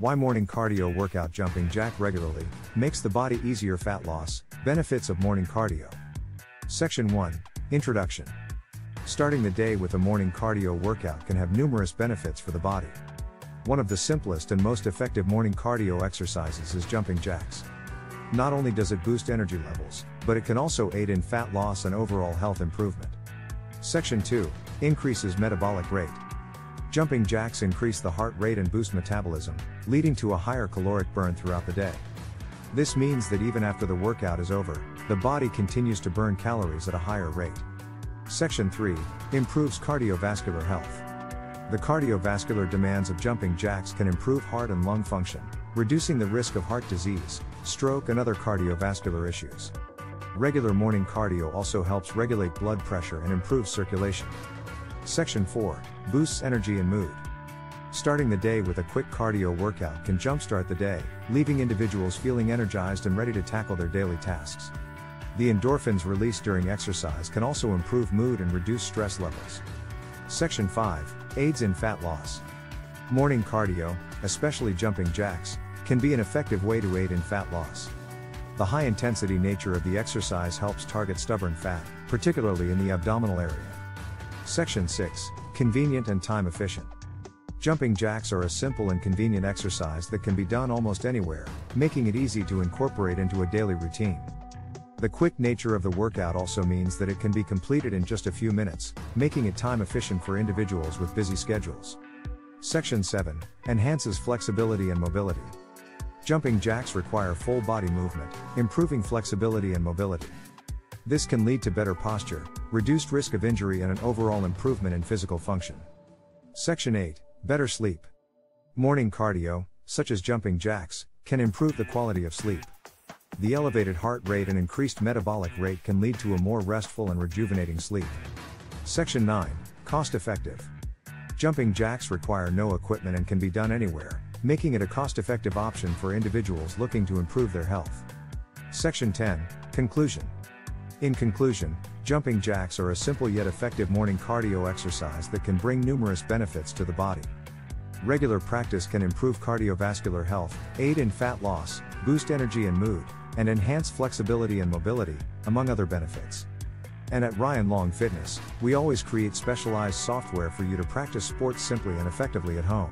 Why morning cardio workout. Jumping jack regularly makes the body easier. Fat loss, benefits of morning cardio. Section 1. Introduction. Starting the day with a morning cardio workout can have numerous benefits for the body. One of the simplest and most effective morning cardio exercises is jumping jacks. Not only does it boost energy levels, but it can also aid in fat loss and overall health improvement. Section 2. Increases metabolic rate. Jumping jacks increase the heart rate and boost metabolism, leading to a higher caloric burn throughout the day. This means that even after the workout is over, the body continues to burn calories at a higher rate. Section 3. Improves cardiovascular health. The cardiovascular demands of jumping jacks can improve heart and lung function, reducing the risk of heart disease, stroke and other cardiovascular issues. Regular morning cardio also helps regulate blood pressure and improves circulation. Section 4. Boosts energy and mood. Starting the day with a quick cardio workout can jumpstart the day, leaving individuals feeling energized and ready to tackle their daily tasks. The endorphins released during exercise can also improve mood and reduce stress levels. Section 5. Aids in fat loss. Morning cardio, especially jumping jacks, can be an effective way to aid in fat loss. The high-intensity nature of the exercise helps target stubborn fat, particularly in the abdominal area. Section 6. Convenient and time-efficient. Jumping jacks are a simple and convenient exercise that can be done almost anywhere, making it easy to incorporate into a daily routine. The quick nature of the workout also means that it can be completed in just a few minutes, making it time-efficient for individuals with busy schedules. Section 7. Enhances flexibility and mobility. Jumping jacks require full body movement, improving flexibility and mobility. This can lead to better posture, reduced risk of injury and an overall improvement in physical function. Section 8. Better sleep. Morning cardio, such as jumping jacks, can improve the quality of sleep. The elevated heart rate and increased metabolic rate can lead to a more restful and rejuvenating sleep. Section 9. Cost-effective. Jumping jacks require no equipment and can be done anywhere, making it a cost-effective option for individuals looking to improve their health. Section 10. Conclusion. In conclusion, jumping jacks are a simple yet effective morning cardio exercise that can bring numerous benefits to the body. Regular practice can improve cardiovascular health, aid in fat loss, boost energy and mood, and enhance flexibility and mobility, among other benefits. And at Ryan Long Fitness, we always create specialized software for you to practice sports simply and effectively at home.